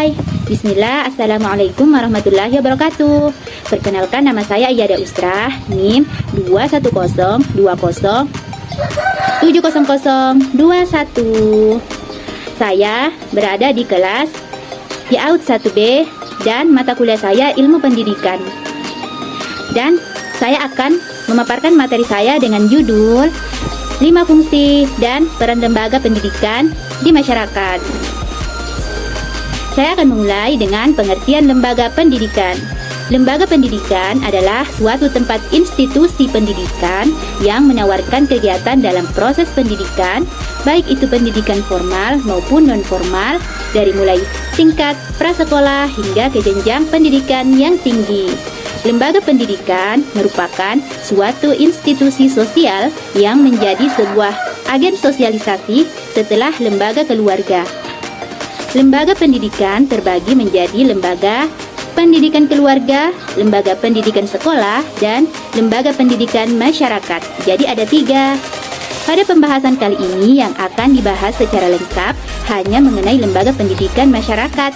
Hai, bismillah, assalamualaikum warahmatullahi wabarakatuh. Perkenalkan, nama saya Iyada Usrah, NIM 21020700021. Saya berada di kelas YAUD 1B dan mata kuliah saya Ilmu Pendidikan. Dan saya akan memaparkan materi saya dengan judul 5 fungsi dan peran lembaga pendidikan di masyarakat. Saya akan memulai dengan pengertian lembaga pendidikan. Lembaga pendidikan adalah suatu tempat institusi pendidikan yang menawarkan kegiatan dalam proses pendidikan, baik itu pendidikan formal maupun non-formal, dari mulai tingkat prasekolah hingga ke jenjang pendidikan yang tinggi. Lembaga pendidikan merupakan suatu institusi sosial yang menjadi sebuah agen sosialisasi setelah lembaga keluarga. Lembaga pendidikan terbagi menjadi lembaga pendidikan keluarga, lembaga pendidikan sekolah, dan lembaga pendidikan masyarakat. Jadi ada 3. Pada pembahasan kali ini yang akan dibahas secara lengkap hanya mengenai lembaga pendidikan masyarakat.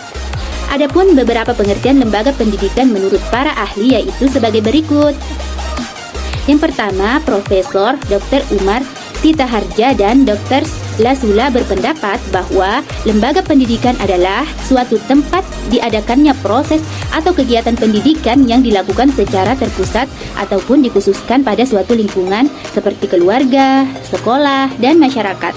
Adapun beberapa pengertian lembaga pendidikan menurut para ahli yaitu sebagai berikut. Yang pertama, Profesor Dr. Umar Titaharja dan Dr. Lasula berpendapat bahwa lembaga pendidikan adalah suatu tempat diadakannya proses atau kegiatan pendidikan yang dilakukan secara terpusat ataupun dikhususkan pada suatu lingkungan seperti keluarga, sekolah, dan masyarakat.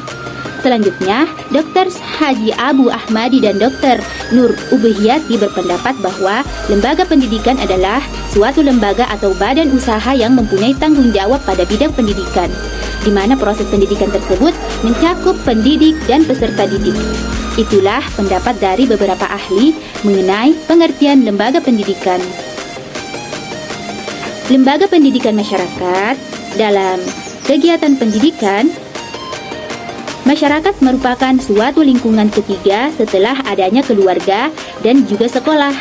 Selanjutnya, Dr. Haji Abu Ahmadi dan Dr. Nur Ubehiyati berpendapat bahwa lembaga pendidikan adalah suatu lembaga atau badan usaha yang mempunyai tanggung jawab pada bidang pendidikan, di mana proses pendidikan tersebut mencakup pendidik dan peserta didik. Itulah pendapat dari beberapa ahli mengenai pengertian lembaga pendidikan. Lembaga pendidikan masyarakat. Dalam kegiatan pendidikan, masyarakat merupakan suatu lingkungan ketiga setelah adanya keluarga dan juga sekolah.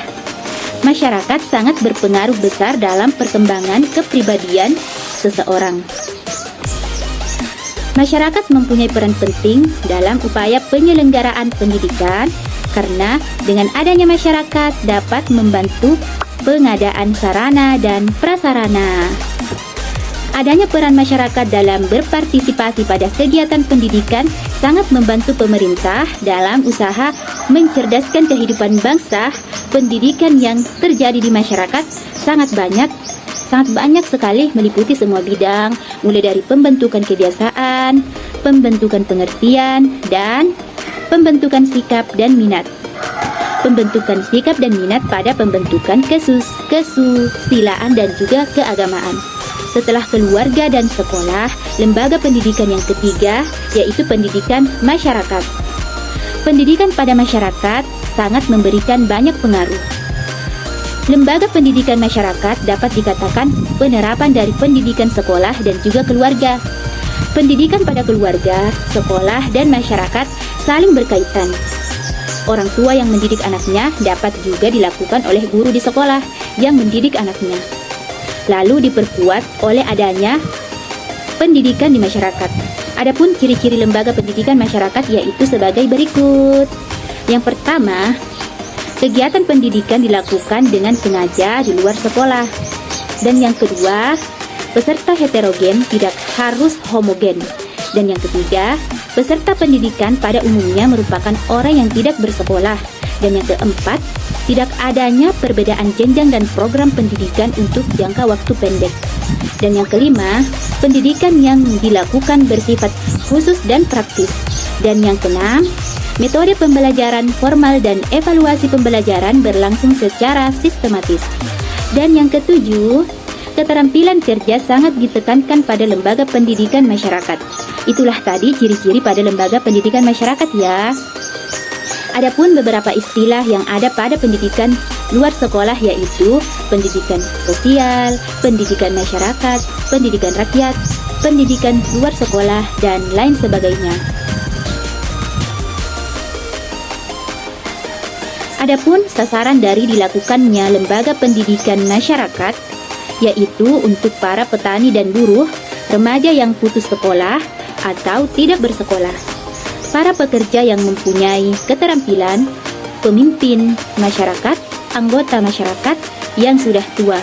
Masyarakat sangat berpengaruh besar dalam perkembangan kepribadian seseorang. Masyarakat mempunyai peran penting dalam upaya penyelenggaraan pendidikan karena dengan adanya masyarakat dapat membantu pengadaan sarana dan prasarana. Adanya peran masyarakat dalam berpartisipasi pada kegiatan pendidikan sangat membantu pemerintah dalam usaha mencerdaskan kehidupan bangsa. Pendidikan yang terjadi di masyarakat sangat banyak sekali, meliputi semua bidang, mulai dari pembentukan kebiasaan, pembentukan pengertian, dan pembentukan sikap dan minat. Pembentukan sikap dan minat pada pembentukan kesusilaan dan juga keagamaan. Setelah keluarga dan sekolah, lembaga pendidikan yang ketiga yaitu pendidikan masyarakat. Pendidikan pada masyarakat sangat memberikan banyak pengaruh. Lembaga pendidikan masyarakat dapat dikatakan penerapan dari pendidikan sekolah dan juga keluarga. Pendidikan pada keluarga, sekolah, dan masyarakat saling berkaitan. Orang tua yang mendidik anaknya dapat juga dilakukan oleh guru di sekolah yang mendidik anaknya. Lalu diperkuat oleh adanya pendidikan di masyarakat. Adapun ciri-ciri lembaga pendidikan masyarakat yaitu sebagai berikut. Yang pertama, kegiatan pendidikan dilakukan dengan sengaja di luar sekolah. Dan yang kedua, peserta heterogen tidak harus homogen. Dan yang ketiga, peserta pendidikan pada umumnya merupakan orang yang tidak bersekolah. Dan yang keempat, tidak adanya perbedaan jenjang dan program pendidikan untuk jangka waktu pendek. Dan yang kelima, pendidikan yang dilakukan bersifat khusus dan praktis. Dan yang keenam, metode pembelajaran formal dan evaluasi pembelajaran berlangsung secara sistematis. Dan yang ketujuh, keterampilan kerja sangat ditekankan pada lembaga pendidikan masyarakat. Itulah tadi ciri-ciri pada lembaga pendidikan masyarakat ya. Adapun beberapa istilah yang ada pada pendidikan luar sekolah yaitu pendidikan sosial, pendidikan masyarakat, pendidikan rakyat, pendidikan luar sekolah, dan lain sebagainya. Adapun sasaran dari dilakukannya lembaga pendidikan masyarakat yaitu untuk para petani dan buruh, remaja yang putus sekolah atau tidak bersekolah, para pekerja yang mempunyai keterampilan, pemimpin masyarakat, anggota masyarakat yang sudah tua.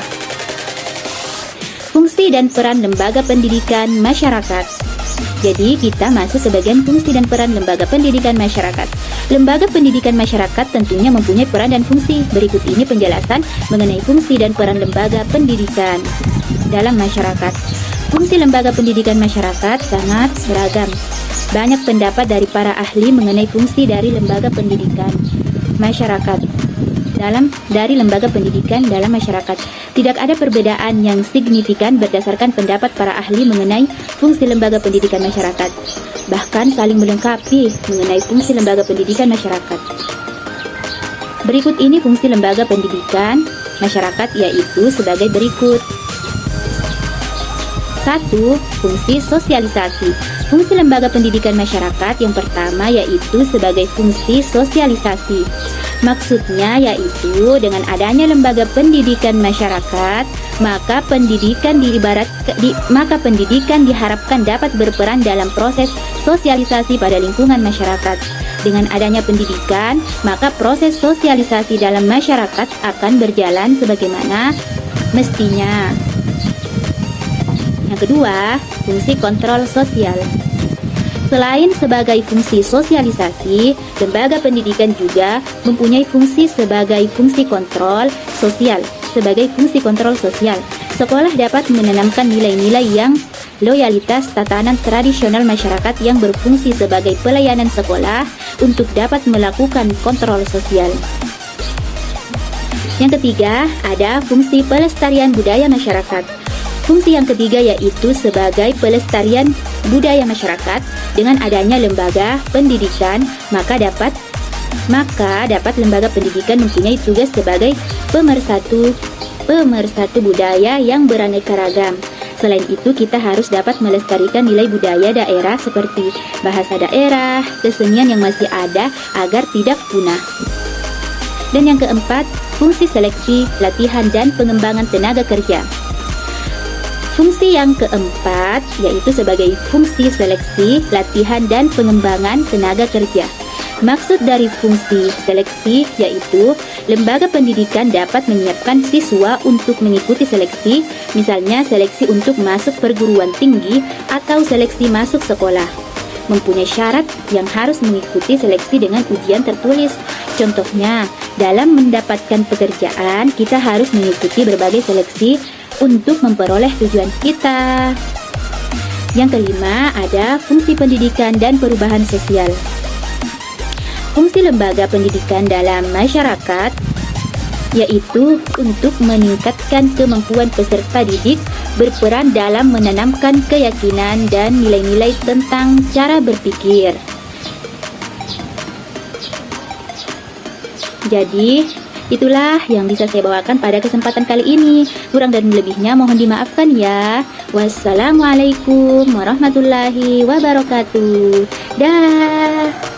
Fungsi dan peran lembaga pendidikan masyarakat. Jadi kita masuk ke bagian fungsi dan peran lembaga pendidikan masyarakat. Lembaga pendidikan masyarakat tentunya mempunyai peran dan fungsi. Berikut ini penjelasan mengenai fungsi dan peran lembaga pendidikan dalam masyarakat. Fungsi lembaga pendidikan masyarakat sangat beragam. Banyak pendapat dari para ahli mengenai fungsi dari lembaga pendidikan masyarakat dari lembaga pendidikan dalam masyarakat. Tidak ada perbedaan yang signifikan berdasarkan pendapat para ahli mengenai fungsi lembaga pendidikan masyarakat. Bahkan saling melengkapi mengenai fungsi lembaga pendidikan masyarakat. Berikut ini fungsi lembaga pendidikan masyarakat, yaitu sebagai berikut. 1. Fungsi sosialisasi. Fungsi lembaga pendidikan masyarakat yang pertama yaitu sebagai fungsi sosialisasi. Maksudnya yaitu dengan adanya lembaga pendidikan masyarakat, maka pendidikan diharapkan dapat berperan dalam proses sosialisasi pada lingkungan masyarakat. Dengan adanya pendidikan, maka proses sosialisasi dalam masyarakat akan berjalan sebagaimana mestinya. Yang kedua, fungsi kontrol sosial. Selain sebagai fungsi sosialisasi, lembaga pendidikan juga mempunyai fungsi sebagai fungsi kontrol sosial. Sebagai fungsi kontrol sosial, sekolah dapat menanamkan nilai-nilai yang loyalitas tatanan tradisional masyarakat yang berfungsi sebagai pelayanan sekolah untuk dapat melakukan kontrol sosial. Yang ketiga, ada fungsi pelestarian budaya masyarakat. Fungsi yang ketiga yaitu sebagai pelestarian budaya masyarakat. Dengan adanya lembaga pendidikan, maka dapat lembaga pendidikan mempunyai tugas sebagai pemersatu budaya yang beraneka ragam. Selain itu, kita harus dapat melestarikan nilai budaya daerah seperti bahasa daerah, kesenian yang masih ada agar tidak punah. Dan yang keempat, fungsi seleksi, latihan, dan pengembangan tenaga kerja. Fungsi yang keempat yaitu sebagai fungsi seleksi, latihan, dan pengembangan tenaga kerja. Maksud dari fungsi seleksi yaitu lembaga pendidikan dapat menyiapkan siswa untuk mengikuti seleksi, misalnya seleksi untuk masuk perguruan tinggi atau seleksi masuk sekolah. Mempunyai syarat yang harus mengikuti seleksi dengan ujian tertulis. Contohnya, dalam mendapatkan pekerjaan, kita harus mengikuti berbagai seleksi untuk memperoleh tujuan kita. Yang kelima, ada fungsi pendidikan dan perubahan sosial. Fungsi lembaga pendidikan dalam masyarakat yaitu untuk meningkatkan kemampuan peserta didik, berperan dalam menanamkan keyakinan dan nilai-nilai tentang cara berpikir. Jadi, itulah yang bisa saya bawakan pada kesempatan kali ini. Kurang dan lebihnya mohon dimaafkan ya. Wassalamualaikum warahmatullahi wabarakatuh. Dah.